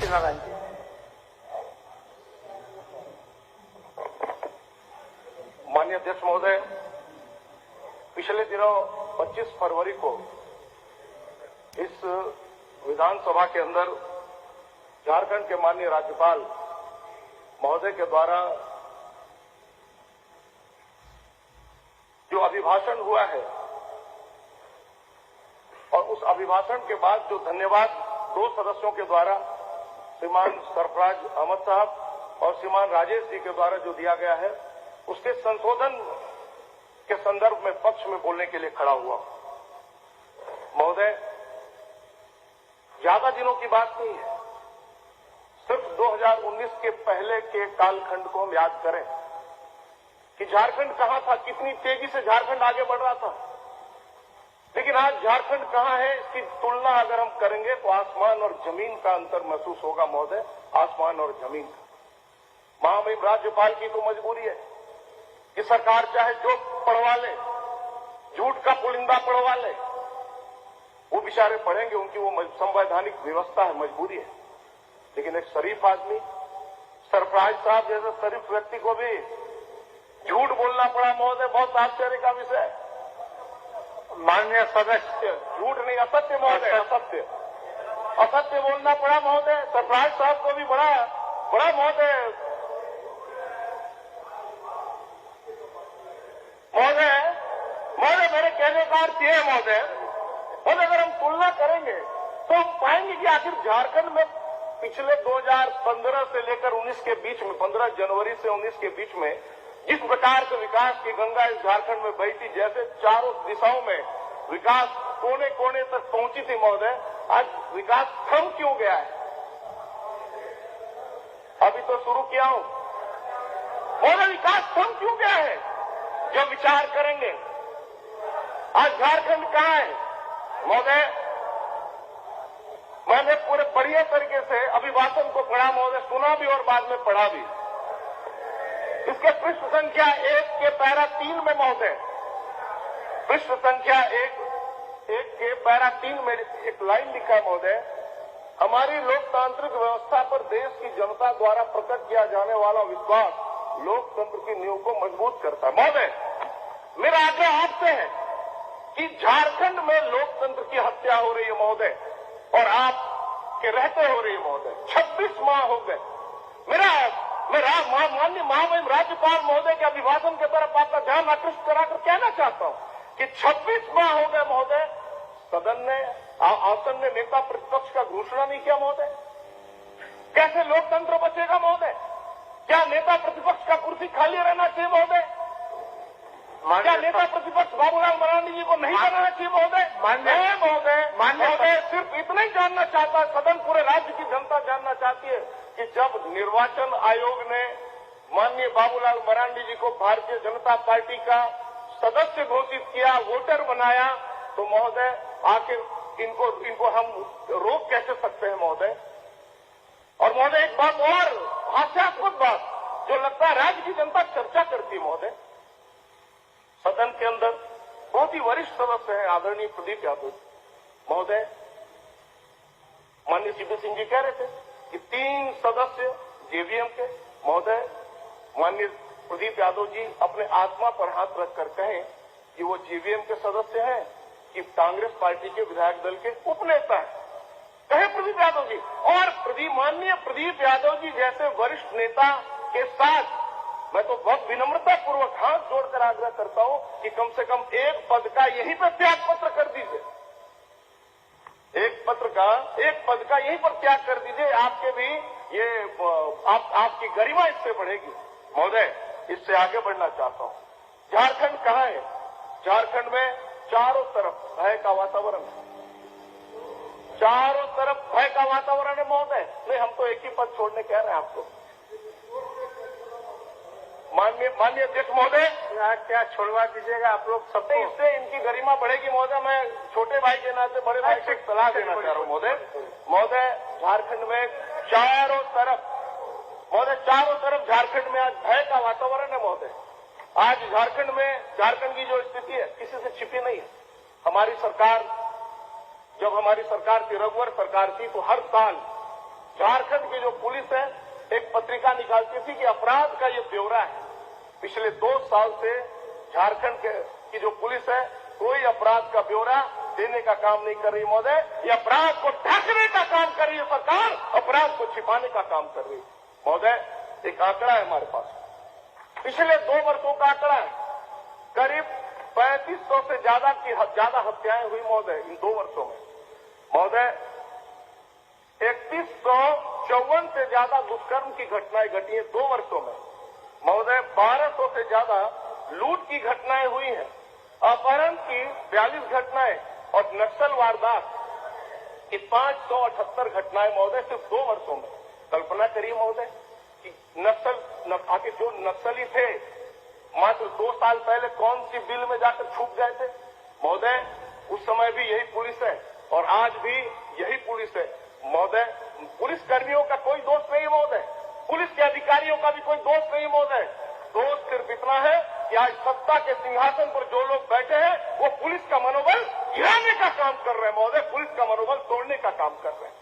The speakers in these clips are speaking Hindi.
नारायण जी। माननीय अध्यक्ष महोदय, पिछले दिनों 25 फरवरी को इस विधानसभा के अंदर झारखंड के माननीय राज्यपाल महोदय के द्वारा जो अभिभाषण हुआ है और उस अभिभाषण के बाद जो धन्यवाद 2 सदस्यों के द्वारा श्रीमान सरफराज अहमद साहब और श्रीमान राजेश जी के द्वारा जो दिया गया है, उसके संशोधन के संदर्भ में पक्ष में बोलने के लिए खड़ा हुआ। महोदय, ज्यादा दिनों की बात नहीं है, सिर्फ 2019 के पहले के कालखंड को हम याद करें कि झारखंड कहां था, कितनी तेजी से झारखंड आगे बढ़ रहा था। लेकिन आज झारखंड कहां है, इसकी तुलना अगर हम करेंगे तो आसमान और जमीन का अंतर महसूस होगा महोदय, आसमान और जमीन का। महामहिम राज्यपाल की तो मजबूरी है कि सरकार चाहे जो पढ़वा ले, झूठ का पुलिंदा पढ़वा ले, वो बेचारे पढ़ेंगे, उनकी वो संवैधानिक व्यवस्था है, मजबूरी है। लेकिन एक शरीफ आदमी, सरफराज साहब जैसे शरीफ व्यक्ति को भी झूठ बोलना पड़ा महोदय, बहुत आश्चर्य का विषय है। माननीय सदस्य, झूठ नहीं, असत्य महोदय, असत्य बोलना पड़ा महोदय। सरफराज साहब को भी बड़ा महोदय मेरे कहने का अर्थ ये है महोदय, अगर हम तुलना करेंगे तो हम पाएंगे कि आखिर झारखंड में पिछले 2015 से लेकर 19 के बीच में, 15 जनवरी से 19 के बीच में जिस प्रकार से विकास की गंगा इस झारखंड में बही थी, जैसे चारों दिशाओं में विकास कोने कोने तक पहुंची थी महोदय, आज विकास थम क्यों गया है? अभी तो शुरू किया हूं महोदय, विकास थम क्यों गया है? जब विचार करेंगे आज झारखंड कहां है महोदय? मैंने पूरे बढ़िया तरीके से अभिभाषण को पढ़ा महोदय, सुना भी और बाद में पढ़ा भी। इसके पृष्ठ संख्या 1 के पैरा 3 में महोदय, पृष्ठ संख्या 1 के पैरा 3 में एक लाइन लिखा है महोदय, हमारी लोकतांत्रिक व्यवस्था पर देश की जनता द्वारा प्रकट किया जाने वाला विश्वास लोकतंत्र की नींव को मजबूत करता है। महोदय, मेरा आग्रह आपसे है कि झारखंड में लोकतंत्र की हत्या हो रही है महोदय, और आपके रहते हो रही है महोदय। 26 माह हो गए। मेरा माननीय महामहिम राज्यपाल महोदय के अभिभाषण के तरफ आपका ध्यान आकृष्ट कराकर कहना चाहता हूं कि 26 माह हो गए महोदय, सदन ने, आसन ने नेता प्रतिपक्ष का घोषणा नहीं किया महोदय। कैसे लोकतंत्र बचेगा महोदय? क्या नेता प्रतिपक्ष का कुर्सी खाली रहना चाहिए महोदय? क्या नेता प्रतिपक्ष बाबूलाल मरांडी जी को नहीं बनाना चाहिए महोदय? महोदय सिर्फ इतना ही जानना चाहता है, सदन पूरे राज्य की जनता जानना चाहती है कि जब निर्वाचन आयोग ने माननीय बाबूलाल मरांडी जी को भारतीय जनता पार्टी का सदस्य घोषित किया, वोटर बनाया, तो महोदय आखिर इनको हम रोक कैसे सकते हैं महोदय? और महोदय एक बात और, हास्यास्पद बात जो लगता है राज्य की जनता चर्चा करती है महोदय, सदन के अंदर बहुत ही वरिष्ठ सदस्य हैं आदरणीय प्रदीप यादव महोदय, माननीय सीपी सिंह जी कह रहे थे कि 3 सदस्य जेवीएम के महोदय, माननीय प्रदीप यादव जी अपने आत्मा पर हाथ रखकर कहें कि वो जेवीएम के सदस्य हैं कि कांग्रेस पार्टी के विधायक दल के उपनेता हैं, कहे प्रदीप यादव जी। और माननीय प्रदीप यादव जी जैसे वरिष्ठ नेता के साथ मैं तो बहुत विनम्रता पूर्वक हाथ जोड़कर आग्रह करता हूं कि कम से कम एक पद का यहीं पर त्याग पत्र कर दीजिए, एक पद का यहीं पर त्याग कर दीजिए। आपके भी ये आपकी गरिमा इससे बढ़ेगी महोदय। इससे आगे बढ़ना चाहता हूं। झारखंड कहां है? झारखंड में चारों तरफ भय का वातावरण है, चारों तरफ भय का वातावरण है महोदय। नहीं, हम तो एक ही पद छोड़ने कह रहे हैं आपको। माननीय अध्यक्ष महोदय, क्या छोड़वा दीजिएगा आप लोग सबको? इससे इनकी गरिमा बढ़ेगी महोदय। मैं छोटे भाई के नाते बड़े भाई को सलाह देना चाह रहा हूं महोदय। झारखंड में चारों तरफ झारखंड में आज भय का वातावरण है महोदय। आज झारखंड की जो स्थिति है किसी से छिपी नहीं है। जब हमारी सरकार थी, रघुवर सरकार थी, तो हर साल झारखंड की जो पुलिस है एक पत्रिका निकालती थी कि अपराध का ये ब्यौरा है। पिछले 2 साल से झारखंड की जो पुलिस है कोई अपराध का ब्यौरा देने का काम नहीं कर रही महोदय। ये अपराध को ढकने का काम कर रही है सरकार, अपराध को छिपाने का काम कर रही है महोदय। एक आंकड़ा है हमारे पास, पिछले 2 वर्षों का आंकड़ा है, करीब 3500 से ज्यादा हत्याएं हुई महोदय इन 2 वर्षों में महोदय। 3154 से ज्यादा दुष्कर्म की घटनाएं घटी है 2 वर्षों में महोदय। 1200 से ज्यादा लूट की घटनाएं हुई हैं, अपहरण की 42 घटनाएं और नक्सल वारदात की 578 घटनाएं महोदय सिर्फ 2 वर्षों में। कल्पना करिए महोदय कि आखिर जो नक्सली थे मात्र 2 साल पहले कौन सी बिल में जाकर छूट गए थे महोदय। उस समय भी यही पुलिस है और आज भी यही पुलिस है महोदय। पुलिस कर्मियों का कोई दोष नहीं महोदय, पुलिस के अधिकारियों का भी कोई दोष नहीं महोदय। दोष सिर्फ इतना है कि आज सत्ता के सिंहासन पर जो लोग बैठे हैं वो पुलिस का मनोबल गिराने का काम कर रहे हैं महोदय, पुलिस का मनोबल तोड़ने का काम कर रहे हैं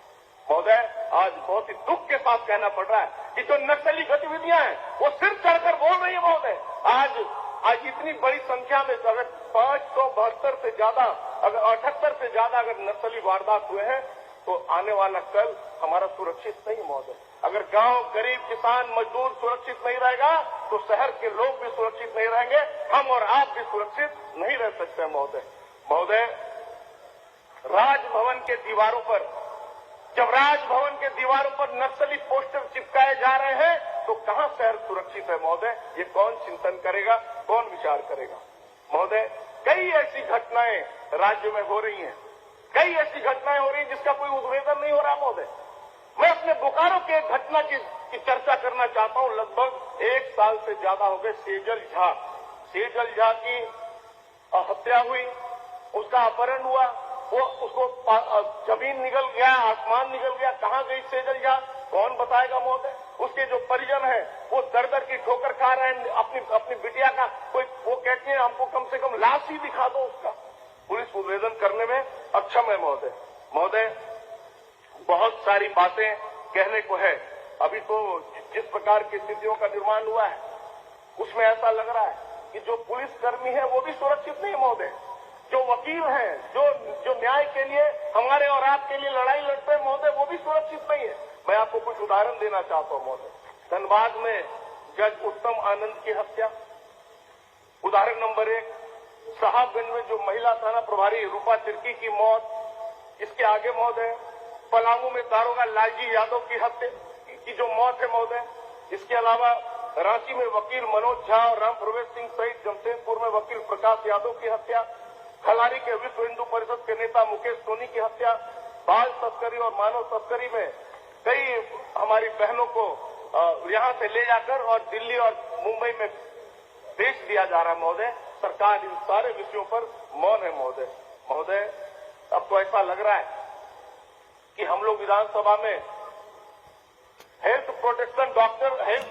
महोदय। आज बहुत ही दुख के साथ कहना पड़ रहा है कि जो नक्सली गतिविधियां हैं वो सिर चढ़कर बोल रही है महोदय। आज इतनी बड़ी संख्या में अगर 572 से ज्यादा, अगर 78 से ज्यादा अगर नक्सली वारदात हुए हैं तो आने वाला कल हमारा सुरक्षित नहीं महोदय। अगर गांव, गरीब, किसान, मजदूर सुरक्षित नहीं रहेगा तो शहर के लोग भी सुरक्षित नहीं रहेंगे, हम और आप भी सुरक्षित नहीं रह सकते महोदय। राजभवन के दीवारों पर, जब राजभवन के दीवारों पर नक्सली पोस्टर चिपकाए जा रहे हैं तो कहां शहर सुरक्षित है महोदय। ये कौन चिंतन करेगा, कौन विचार करेगा महोदय। कई ऐसी घटनाएं राज्य में हो रही हैं, कई ऐसी घटनाएं हो रही हैं जिसका कोई उद्भेदन नहीं हो रहा महोदय। मैं अपने बोकारो के घटना की चर्चा करना चाहता हूं। लगभग 1 साल से ज्यादा हो गए सेजल झा की हत्या हुई, उसका अपहरण हुआ, उसको जमीन निकल गया, आसमान निकल गया, कहां गई सेजल झा कौन बताएगा महोदय। उसके जो परिजन हैं वो दर की ठोकर खा रहे हैं अपनी बिटिया का, कोई वो कहते हैं हमको कम से कम लाश ही दिखा दो उसका। पुलिस उद्भेदन करने में अक्षम है महोदय। बहुत सारी बातें कहने को है। अभी तो जिस प्रकार की स्थितियों का निर्माण हुआ है उसमें ऐसा लग रहा है कि जो पुलिसकर्मी है वो भी सुरक्षित नहीं महोदय। जो वकील हैं, जो न्याय के लिए हमारे और आपके लिए लड़ाई लड़ते हैं महोदय, वो भी सुरक्षित नहीं है। मैं आपको कुछ उदाहरण देना चाहता हूं महोदय। धनबाद में जज उत्तम आनंद की हत्या, उदाहरण नंबर 1। साहबगंज में जो महिला थाना प्रभारी रूपा तिर्की की मौत, इसके आगे महोदय पलामू में दारोगा लालजी यादव की हत्या की जो मौत है महोदय। इसके अलावा रांची में वकील मनोज झा और राम प्रवेश सिंह सहित जमशेदपुर में वकील प्रकाश यादव की हत्या, खलारी के विश्व हिंदू परिषद के नेता मुकेश सोनी की हत्या, बाल तस्करी और मानव तस्करी में कई हमारी बहनों को यहां से ले जाकर और दिल्ली और मुंबई में बेच दिया जा रहा है महोदय। सरकार इन सारे विषयों पर मौन है महोदय। अब तो ऐसा लग रहा है कि हम लोग विधानसभा में हेल्थ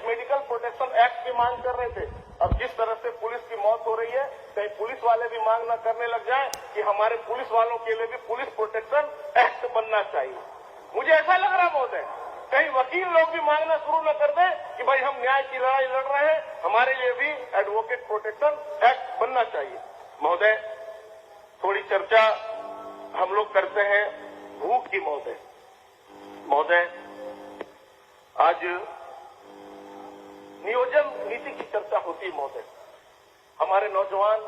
मेडिकल प्रोटेक्शन एक्ट की मांग कर रहे थे। अब जिस तरह से पुलिस की मौत हो रही है, कहीं पुलिस वाले भी मांग न करने लग जाए कि हमारे पुलिस वालों के लिए भी पुलिस प्रोटेक्शन एक्ट बनना चाहिए। मुझे ऐसा लग रहा है महोदय, कहीं वकील लोग भी मांगना शुरू न कर दें कि भाई हम न्याय की लड़ाई लड़ रहे हैं, हमारे लिए भी एडवोकेट प्रोटेक्शन एक्ट बनना चाहिए महोदय। थोड़ी चर्चा हम लोग करते हैं भूख की महोदय। आज नियोजन नीति की चर्चा होती है महोदय। हमारे नौजवान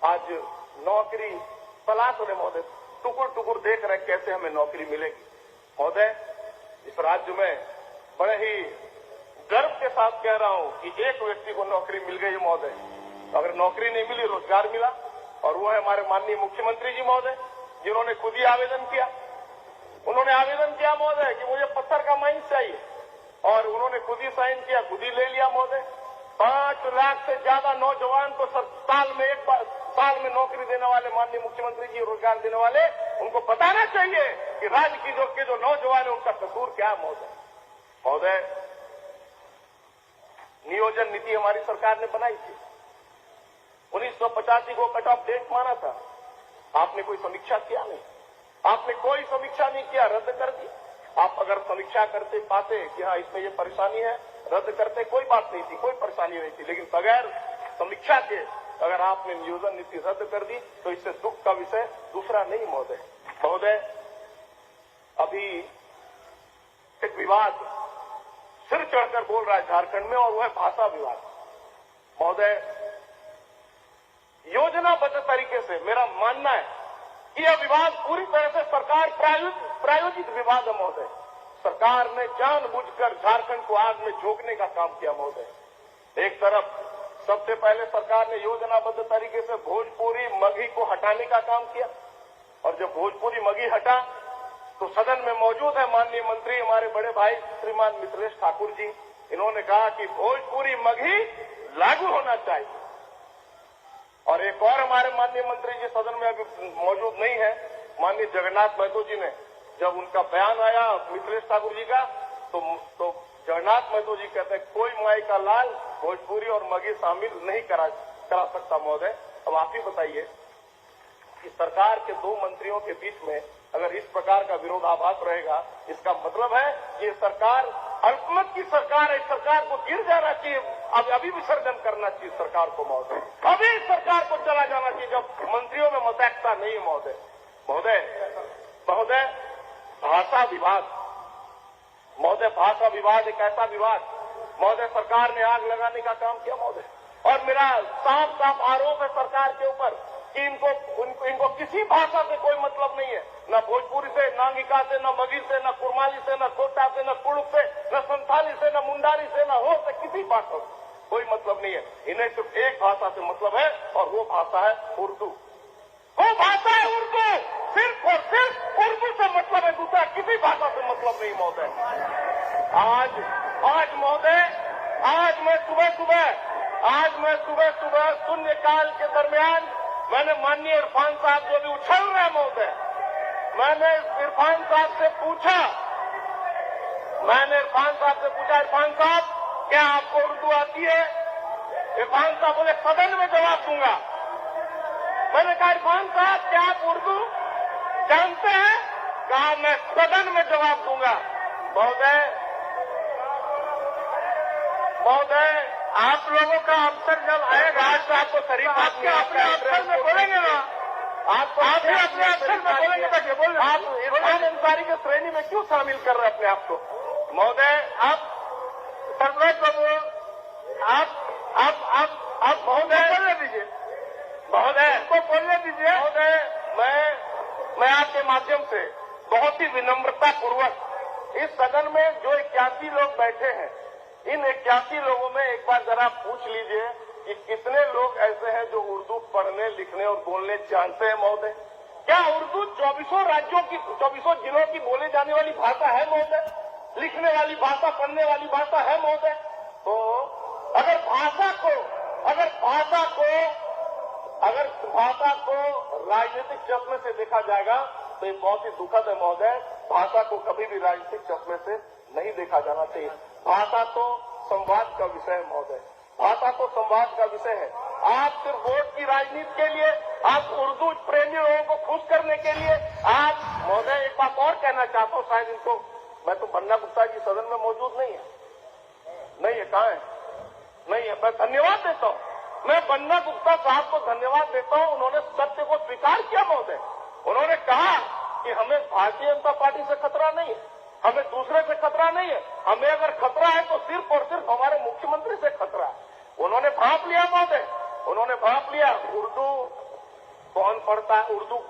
आज नौकरी तलाश रहे महोदय, टुकुर देख रहे कैसे हमें नौकरी मिलेगी महोदय। इस राज्य में बड़े ही गर्व के साथ कह रहा हूं कि एक व्यक्ति को नौकरी मिल गई महोदय। अगर नौकरी नहीं मिली, रोजगार मिला, और वो है हमारे माननीय मुख्यमंत्री जी महोदय, जिन्होंने खुद ही आवेदन किया। उन्होंने आवेदन किया महोदय कि मुझे पत्थर का माइंस चाहिए, और उन्होंने खुद ही साइन किया, खुद ही ले लिया महोदय। 5 लाख से ज्यादा नौजवान को साल में नौकरी देने वाले माननीय मुख्यमंत्री जी, रोजगार देने वाले, उनको बताना चाहिए कि राज्य के जो नौजवान है उनका कसूर क्या है महोदय। नियोजन नीति हमारी सरकार ने बनाई थी, 1985 को कट ऑफ डेट माना था। आपने कोई समीक्षा किया नहीं, आपने कोई समीक्षा नहीं किया, रद्द कर दिया। आप अगर समीक्षा करते पाते कि हाँ इसमें ये परेशानी है, रद्द करते, कोई बात नहीं थी, कोई परेशानी नहीं थी। लेकिन बगैर समीक्षा के अगर आपने नियोजन नीति रद्द कर दी तो इससे दुख का विषय दूसरा नहीं महोदय। महोदय, अभी एक विवाद सिर चढ़कर बोल रहा है झारखंड में, और वह है भाषा विवाद। महोदय, योजनाबद्ध तरीके से मेरा मानना है कि यह विवाद पूरी तरह से सरकार प्रायोजित विवाद है महोदय। सरकार ने जानबूझकर झारखंड को आग में झोंकने का काम किया महोदय। एक तरफ सबसे पहले सरकार ने योजनाबद्ध तरीके से भोजपुरी मगही को हटाने का काम किया, और जब भोजपुरी मगही हटा तो सदन में मौजूद है माननीय मंत्री हमारे बड़े भाई श्रीमान मिथिलेश ठाकुर जी। इन्होंने कहा कि भोजपुरी मगही लागू होना चाहिए। और एक और हमारे माननीय मंत्री जी सदन में अभी मौजूद नहीं है, माननीय जगन्नाथ महतो जी ने, जब उनका बयान आया मिथिलेश ठाकुर जी का, तो जगन्नाथ महतो जी कहते हैं कोई माई का लाल भोजपुरी और मगही शामिल नहीं करा सकता महोदय। अब आप ही बताइए कि सरकार के दो मंत्रियों के बीच में अगर इस प्रकार का विरोधाभास रहेगा, इसका मतलब है कि सरकार अल्पमत की सरकार है। सरकार को गिर जाना चाहिए, अभी विसर्जन करना चाहिए सरकार को महोदय। अभी सरकार को चला जाना चाहिए जब मंत्रियों में मतैकता नहीं है महोदय। महोदय, भाषा विवाद महोदय, भाषा विवाद एक ऐसा विवाद महोदय, सरकार ने आग लगाने का काम किया महोदय। और मेरा साफ साफ आरोप है सरकार के ऊपर कि इनको किसी भाषा से कोई मतलब नहीं है, न भोजपुरी से, न अंगिका से, न मगही से, न कुरमाली से, न कोटा से, न कुड़ुक से, न संथाली से, न मुंडारी से, न हो से, किसी भाषा से कोई मतलब नहीं है। इन्हें सिर्फ एक भाषा से मतलब है, और वो भाषा है उर्दू। वो भाषा है उर्दू, सिर्फ और सिर्फ उर्दू से मतलब है, दूसरा किसी भाषा से मतलब नहीं महोदय। आज महोदय, आज मैं सुबह सुबह शून्यकाल के दरमियान मैंने माननीय इरफान साहब जो भी उछल रहे हैं महोदय, मैंने इरफान साहब से पूछा, इरफान साहब क्या आपको उर्दू आती है? इरफान साहब बोले सदन में जवाब दूंगा। मैंने कहा इरफान साहब क्या आप उर्दू जानते हैं? कहा मैं सदन में जवाब दूंगा। महोदय, आप लोगों का अवसर जब आएगा, आज आपको शरीफ आपके अपने अवसर में बोलेंगे ना, आप अपने अवसर में बोलेंगे, आप इरफान अंसारी के श्रेणी में क्यों शामिल कर रहे हैं अपने आप को? महोदय, आप सर्वोच्च बाबू, आप महोदय बोलने दीजिए, महोदय को बोलने दीजिए। महोदय, मैं आपके माध्यम से बहुत ही विनम्रता पूर्वक इस सदन में जो 81 लोग बैठे हैं, इन 81 लोगों में एक बार जरा पूछ लीजिए कि कितने लोग ऐसे हैं जो उर्दू पढ़ने, लिखने और बोलने जानते हैं महोदय? क्या उर्दू 24 राज्यों की, 24 जिलों की बोले जाने वाली भाषा है महोदय? लिखने वाली भाषा, पढ़ने वाली भाषा है महोदय? तो अगर भाषा को राजनीतिक चश्मे से देखा जाएगा तो ये बहुत ही दुखद है महोदय। भाषा को कभी भी राजनीतिक चश्मे से नहीं देखा जाना चाहिए। भाषा तो संवाद का विषय है महोदय, भाषा तो संवाद का विषय है। आप सिर्फ वोट की राजनीति के लिए, आप उर्दू प्रेमी लोगों को खुश करने के लिए, आप महोदय एक बात और कहना चाहता हूँ, शायद इनको, मैं तो बन्ना गुप्ता जी सदन में मौजूद नहीं है, कहाँ है? नहीं है। मैं धन्यवाद देता हूँ, मैं बन्ना गुप्ता साहब को धन्यवाद देता हूँ, उन्होंने सत्य को स्वीकार किया महोदय। उन्होंने कहा कि हमें भारतीय जनता पार्टी से खतरा नहीं है, हमें दूसरे से खतरा नहीं है, हमें अगर खतरा है तो सिर्फ और सिर्फ हमारे मुख्यमंत्री से खतरा है। उन्होंने भांप लिया महोदय, उन्होंने भांप लिया। उर्दू कौन पढ़ता है? उर्दू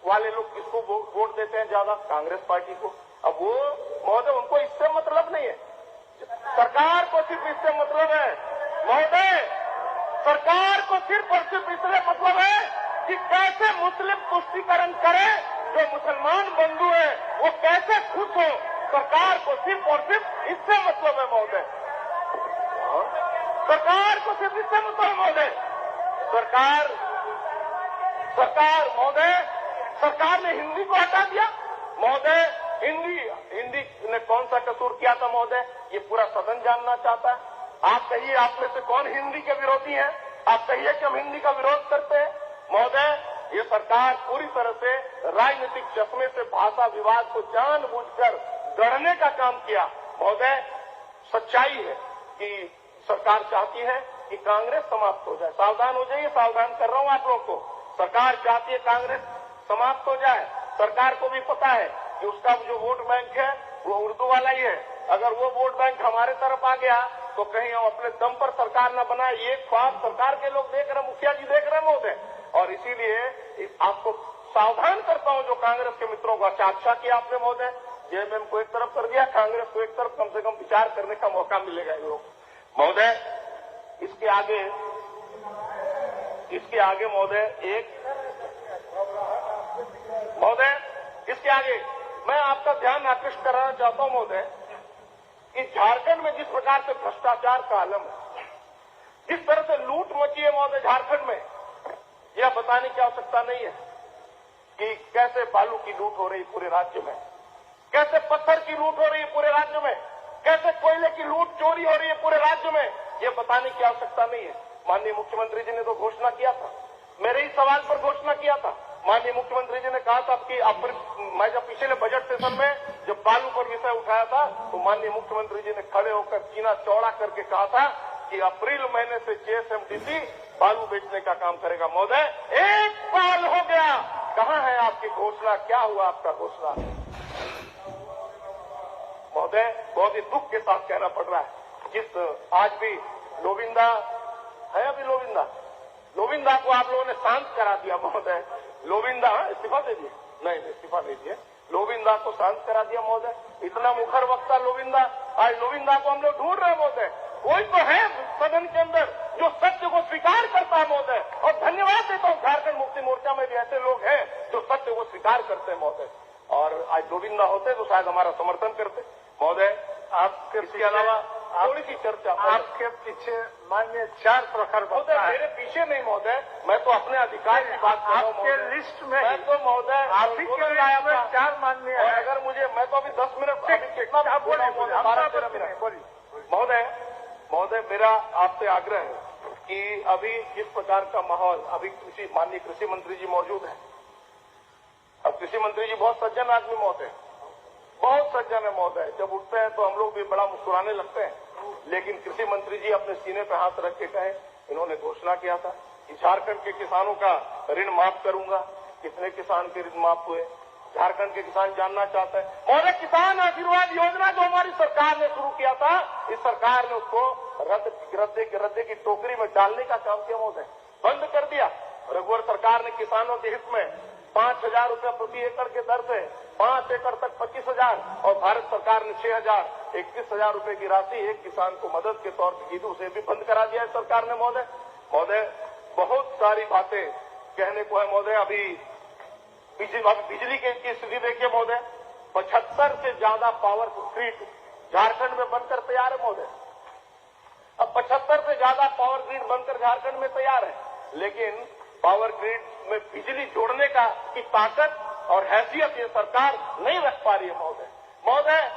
वाले लोग किसको वोट देते हैं ज्यादा? कांग्रेस पार्टी को। अब वो महोदय, उनको इससे मतलब नहीं है, सरकार को सिर्फ इससे मतलब है महोदय, सरकार को सिर्फ और सिर्फ इसलिए मतलब है कि कैसे मुस्लिम तुष्टीकरण करे, जो मुसलमान बंधु है वो कैसे खुश हो। सरकार को सिर्फ और सिर्फ इससे मतलब है महोदय, सरकार को सिर्फ इससे मतलब महोदय। सरकार ने हिंदी को हटा दिया महोदय। हिंदी ने कौन सा कसूर किया था महोदय? ये पूरा सदन जानना चाहता है। आप कहिए, आप में से कौन हिंदी के विरोधी हैं? आप कहिए कि हम हिंदी का विरोध करते हैं। महोदय, ये सरकार पूरी तरह से राजनीतिक चश्मे से भाषा विवाद को जानबूझकर गढ़ने का काम किया। महोदय, सच्चाई है कि सरकार चाहती है कि कांग्रेस समाप्त हो जाए। सावधान हो जाइए, सावधान कर रहा हूं आप लोगों को। सरकार चाहती है कांग्रेस समाप्त हो जाए। सरकार को भी पता है कि उसका जो वोट बैंक है वो उर्दू वाला ही है। अगर वो वोट बैंक हमारे तरफ आ गया तो कहीं हम अपने दम पर सरकार न बनाए, ये ख्वाब सरकार के लोग देख रहे, मुखिया जी देख रहे हैं महोदय। और इसीलिए आपको सावधान करता हूं जो कांग्रेस के मित्रों को। अच्छा किया आपने महोदय, जेएमएम को एक तरफ कर दिया, कांग्रेस को एक तरफ, कम से कम विचार करने का मौका मिलेगा इन लोग। महोदय, इसके आगे महोदय इसके आगे मैं आपका ध्यान आकृष्ट कराना चाहता हूं महोदय कि झारखंड में जिस प्रकार से भ्रष्टाचार का आलम है, जिस तरह से लूट मची है महोदय झारखंड में, यह बताने की आवश्यकता नहीं है कि कैसे बालू की लूट हो रही पूरे राज्य में, कैसे पत्थर की लूट हो रही है पूरे राज्य में, कैसे कोयले की लूट चोरी हो रही है पूरे राज्य में, यह बताने की आवश्यकता नहीं है। माननीय मुख्यमंत्री जी ने तो घोषणा किया था, मेरे ही सवाल पर घोषणा किया था। माननीय मुख्यमंत्री जी ने कहा था कि मैं जब पिछले बजट सेशन में जब बालू पर विषय उठाया था तो माननीय मुख्यमंत्री जी ने खड़े होकर सीना चौड़ा करके कहा था कि अप्रैल महीने से जेएसएमडीसी बालू बेचने का काम करेगा। महोदय, 1 साल हो गया, कहां है आपकी घोषणा? क्या हुआ आपका घोषणा? महोदय, बहुत ही दुख के साथ कहना पड़ रहा है, जिस आज भी लोविंदा है, अभी लोविंदा को आप लोगों ने शांत करा दिया महोदय। लोविंदा इस्तीफा दे दिए? नहीं, इस्तीफा नहीं दिया, लोविंदा को शांत करा दिया महोदय। इतना मुखर वक्ता लोविंदा, आज लोविंदा को हम लोग ढूंढ रहे हैं महोदय। कोई तो है सदन के अंदर जो सत्य को स्वीकार करता है महोदय, और धन्यवाद देता हूं, झारखंड मुक्ति मोर्चा में भी ऐसे लोग हैं जो सत्य को स्वीकार करते हैं महोदय। और आज लोविंदा होते तो शायद हमारा समर्थन करते। महोदय, आपके इसके अलावा थोड़ी सी चर्चा, आपके पीछे माननीय 4 प्रखर महोदय, मेरे पीछे नहीं महोदय, मैं तो अपने अधिकार की बात कर रहा हूं। आपके लिस्ट में मैं तो महोदय आप ही के लिस्ट में 4 माननीय और है। अगर मुझे, मैं तो अभी 10 मिनट कितना बोला महोदय, 12-13 मिनट। महोदय, मेरा आपसे आग्रह है कि अभी जिस प्रकार का माहौल, अभी माननीय कृषि मंत्री जी मौजूद है। अब कृषि मंत्री जी बहुत सज्जन आदमी महोदय, बहुत सज्जन है महोदय। जब उठते हैं तो हम लोग भी बड़ा मुस्कुराने लगते हैं, लेकिन कृषि मंत्री जी अपने सीने पर हाथ रख के कहे, इन्होंने घोषणा किया था कि झारखंड के किसानों का ऋण माफ करूंगा। कितने किसान के ऋण माफ हुए? झारखंड के किसान जानना चाहते हैं महोदय। किसान आशीर्वाद योजना जो हमारी सरकार ने शुरू किया था, इस सरकार ने उसको रद्दे की टोकरी में डालने का काम किया महोदय, बंद कर दिया। रघुवर सरकार ने किसानों के हित में 5,000 रुपये प्रति एकड़ के दर से 5 एकड़ तक 25,000 और भारत सरकार ने 6,000 21,000 रुपये की राशि एक किसान को मदद के तौर पर दी थी, उसे भी बंद करा दिया है सरकार ने महोदय। बहुत सारी बातें कहने को है महोदय। अभी बिजली की स्थिति देखिए महोदय, 75 से ज्यादा पावर ग्रिड झारखंड में बनकर तैयार है महोदय। अब 75 से ज्यादा पावर ग्रिड बनकर झारखंड में तैयार है, लेकिन पावर ग्रिड में बिजली जोड़ने की ताकत और हैसियत ये सरकार नहीं रख पा रही है महोदय।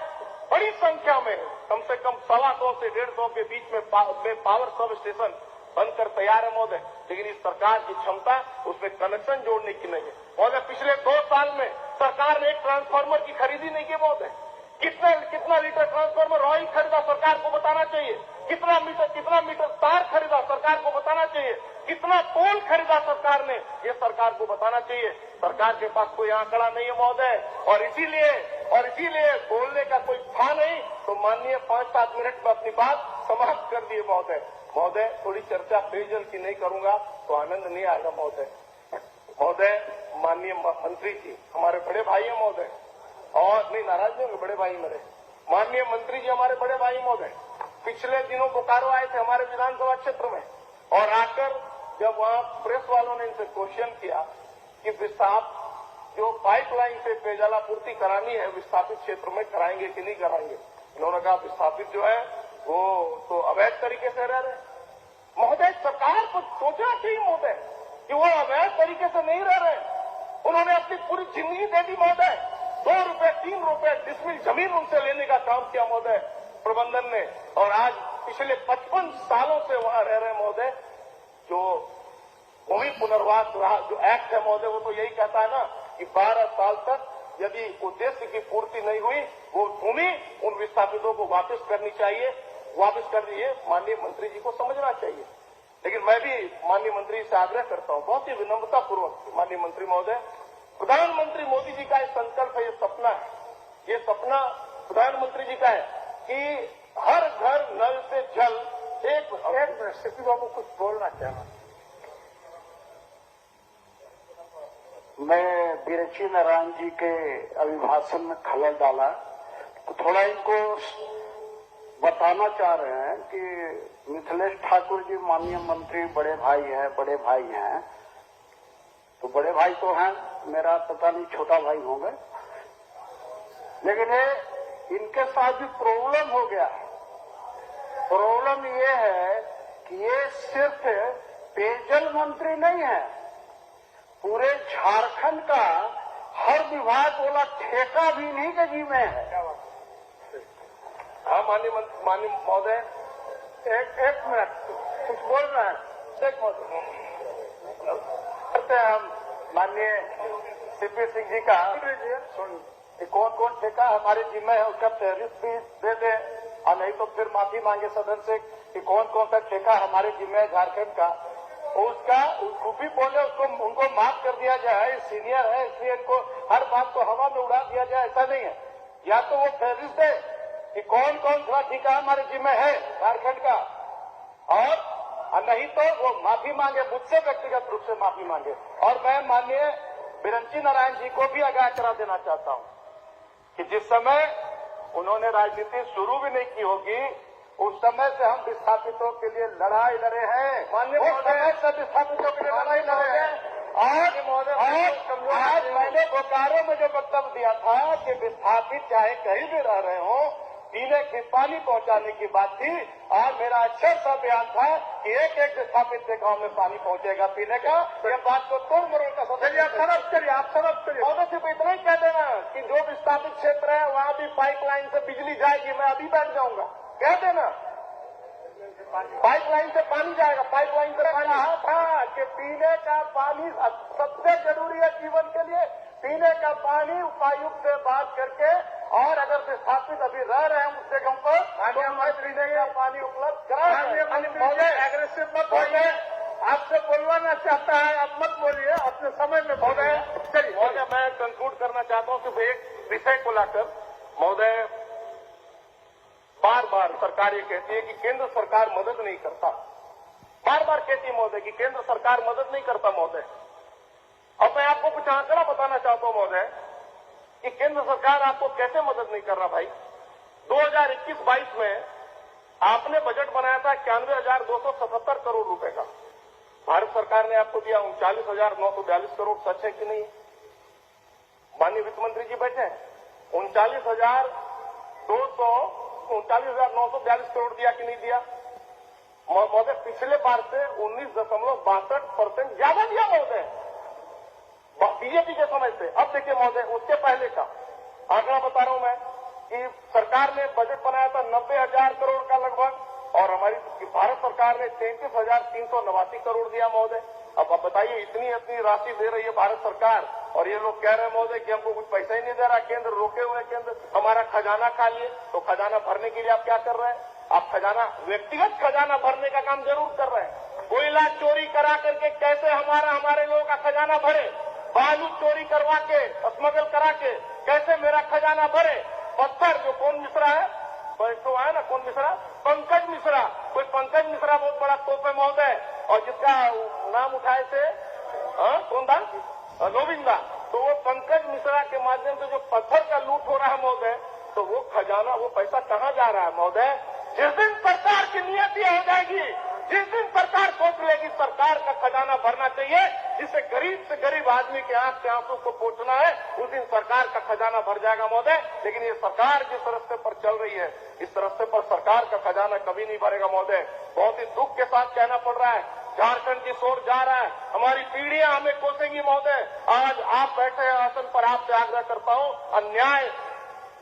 बड़ी संख्या में, कम से कम 125 से 150 के बीच में पावर सब स्टेशन बनकर तैयार है महोदय, लेकिन इस सरकार की क्षमता उसमें कनेक्शन जोड़ने की नहीं है महोदय। पिछले 2 साल में सरकार ने एक ट्रांसफार्मर की खरीदी नहीं की महोदय। कितना लीटर ट्रांसफार्मर ऑयल खरीदा सरकार को बताना चाहिए। कितना मीटर तार खरीदा सरकार को बताना चाहिए। कितना पोल खरीदा सरकार ने, ये सरकार को बताना चाहिए। सरकार के पास कोई आंकड़ा नहीं है महोदय, और इसीलिए बोलने का कोई था नहीं, तो माननीय 5-7 मिनट में अपनी बात समाप्त कर दिए महोदय। थोड़ी चर्चा पेयजल की नहीं करूंगा तो आनंद नहीं आएगा महोदय। माननीय मंत्री जी हमारे बड़े भाई हैं महोदय, और नहीं नाराज नहीं होंगे, बड़े भाई मेरे। माननीय मंत्री जी हमारे बड़े भाई महोदय पिछले दिनों बोकारो आए थे हमारे विधानसभा क्षेत्र में, और आकर जब वहां प्रेस वालों ने इनसे क्वेश्चन किया कि विस्थापित जो पाइपलाइन से पेयजल आपूर्ति करानी है विस्थापित क्षेत्र में कराएंगे कि नहीं कराएंगे, इन्होंने कहा विस्थापित जो है वो तो अवैध तरीके से रह रहे महोदय। सरकार को सोचना चाहिए महोदय कि वो अवैध तरीके से नहीं रह रहे। उन्होंने अपनी पूरी जिंदगी दे दी महोदय। 2 रुपए 3 रुपए डिसमिल जमीन उनसे लेने का काम किया महोदय प्रबंधन ने, और आज पिछले 55 सालों से वहां रह रहे महोदय। जो भूमि पुनर्वास जो एक्ट है महोदय, वो तो यही कहता है ना कि 12 साल तक यदि उद्देश्य की पूर्ति नहीं हुई, वो भूमि उन विस्थापितों को वापस करनी चाहिए, वापस कर दिए माननीय मंत्री जी को समझना चाहिए। लेकिन मैं भी माननीय मंत्री से आग्रह करता हूं, बहुत ही विनम्रता पूर्वक, माननीय मंत्री महोदय, प्रधानमंत्री मोदी जी का ये संकल्प है, ये सपना है, ये सपना प्रधानमंत्री जी का है कि हर घर नल से जल। एक मिनट सीपी बाबू कुछ बोलना चाहना। मैं बिरंची नारायण जी के अभिभाषण में खलल डाला, तो थोड़ा इनको बताना चाह रहे हैं कि मिथिलेश ठाकुर जी माननीय मंत्री बड़े भाई हैं, तो बड़े भाई तो हैं, मेरा पता नहीं छोटा भाई होंगे, लेकिन ये इनके साथ भी प्रॉब्लम हो गया है। प्रॉब्लम ये है कि ये सिर्फ पेयजल मंत्री नहीं है, पूरे झारखंड का हर विभाग वाला ठेका भी इन्हीं के जी में है। हाँ माननीय महोदय, एक मिनट कुछ बोल रहे हैं, एक करते हैं हम माननीय सीपी सिंह जी का। कि कौन कौन ठेका हमारे जिम्मे है उसका फहरिस्त भी दे दे, और नहीं तो फिर माफी मांगे सदन से कि कौन कौन सा ठेका हमारे जिम्मे है झारखंड का, उसका भी बोले, उसको उनको माफ कर दिया जाए। सीनियर है इसलिए इनको हर बात को हवा में उड़ा दिया जाए, ऐसा नहीं है। या तो वो फहरिस्त दे कि कौन कौन सा ठेका हमारे जिम्मे है झारखंड का, और नहीं तो वो माफी मांगे, मुझसे व्यक्तिगत रूप से माफी मांगे। और मैं माननीय बिरंची नारायण जी को भी आगाह करा देना चाहता हूं कि जिस समय उन्होंने राजनीति शुरू भी नहीं की होगी, उस समय से हम विस्थापितों के लिए लड़ाई लड़े हैं। माननीय समय से विस्थापितों के लिए लड़ाई लड़े हैं। आज मैंने बोकारो में जो वक्तव्य दिया था कि विस्थापित चाहे कहीं भी रह रहे हो, पीने के पानी पहुंचाने की बात थी, और मेरा अच्छा सा बयान था कि एक एक विस्थापित के गांव में पानी पहुंचेगा पीने का। ये बात को तोड़ मरोड़ का चलिए आप समझ करिए। महोदय सिर्फ इतना ही कह देना कि जो विस्थापित क्षेत्र है वहां भी पाइपलाइन से बिजली जाएगी, मैं अभी बैठ जाऊंगा, कह देना पाइपलाइन से पानी जाएगा। पाइपलाइन से कहा था कि पीने का पानी सबसे जरूरी है जीवन के लिए, पीने का पानी उपायुक्त से बात करके, और अगर विस्थापित अभी रह रहे हैं उस जगहों पर, तो मैं पीने का पानी उपलब्ध करा। एग्रेसिव मत बोलिए, आपसे बोलवाना चाहता है, आप मत बोलिए, अपने समय में महोदय। चलिए महोदय, मैं कंक्लूड करना चाहता हूं सिर्फ एक विषय को लाकर। महोदय, बार बार सरकार ये कहती है कि केंद्र सरकार मदद नहीं करता, बार बार कहती है महोदय कि केंद्र सरकार मदद नहीं करता। महोदय, अब मैं आपको कुछ आंकड़ा बताना चाहता हूं महोदय कि केंद्र सरकार आपको कैसे मदद नहीं कर रहा भाई। 2021-22 में आपने बजट बनाया था 91,277 करोड़ रुपए का, भारत सरकार ने आपको दिया 39,942 करोड़। सच है कि नहीं? माननीय वित्त मंत्री जी बैठे हैं, 39,942 करोड़ दिया कि नहीं दिया? महोदय, पिछले बार से 19.62% ज्यादा दिया महोदय, बीजेपी के समय से। अब देखिए महोदय, उसके पहले का आंकड़ा बता रहा हूं मैं कि सरकार ने बजट बनाया था 90,000 करोड़ का लगभग, और हमारी भारत सरकार ने 33,389 करोड़ दिया महोदय। अब आप बताइए, इतनी राशि दे रही है भारत सरकार, और ये लोग कह रहे हैं महोदय कि हमको कुछ पैसा ही नहीं दे रहा, केंद्र रोके हुए हैं, केंद्र हमारा खजाना खा लिए। तो खजाना भरने के लिए आप क्या कर रहे हैं? आप खजाना, व्यक्तिगत खजाना भरने का काम जरूर कर रहे हैं। कोयला चोरी करा करके कैसे हमारे लोगों का खजाना भरे, बालू चोरी करवा के, स्मगल करा के कैसे मेरा खजाना भरे। पत्थर जो कौन मिश्रा है, तो है ना कौन मिश्रा, पंकज मिश्रा, कोई पंकज मिश्रा बहुत बड़ा तोप है महोदय, और जिसका नाम उठाए थे कौन था, गोविंदा। तो वो पंकज मिश्रा के माध्यम से जो पत्थर का लूट हो रहा है महोदय, तो वो खजाना, वो पैसा कहाँ जा रहा है महोदय? जिस दिन सरकार की नियति हो जाएगी, जिस दिन सरकार सोच लेगी सरकार का खजाना भरना चाहिए, जिसे गरीब से गरीब आदमी के आंख के आंसू को पोंछना है, उस दिन सरकार का खजाना भर जाएगा महोदय। लेकिन ये सरकार जिस रास्ते पर चल रही है, इस रास्ते पर सरकार का खजाना कभी नहीं भरेगा महोदय। बहुत ही दुख के साथ कहना पड़ रहा है, झारखंड की ओर जा रहा है, हमारी पीढ़ियां हमें कोसेंगी महोदय। आज आप बैठे हैं आसन पर, आपसे आग्रह करता हूं, अन्याय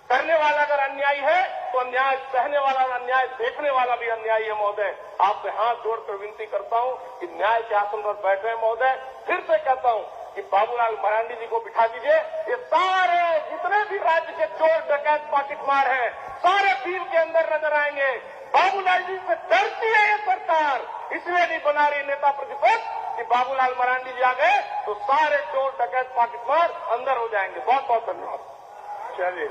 करने वाला अगर अन्यायी है तो अन्याय सहने वाला, अन्याय देखने वाला भी अन्यायी है महोदय। आपसे हाथ जोड़कर विनती करता हूं कि न्याय के आसन पर बैठे हैं महोदय। फिर से कहता हूं, कि बाबूलाल मरांडी जी को बिठा दीजिए, ये सारे जितने भी राज्य के चोर डकैत पॉकेटमार हैं सारे बिल के अंदर नजर आएंगे। बाबूलाल जी से डरती है ये सरकार, इसलिए नहीं बना रही नेता प्रतिपक्ष कि बाबूलाल मरांडी जी आ गए तो सारे चोर डकैत पॉकेटमार अंदर हो जाएंगे। बहुत बहुत धन्यवाद। चलिए।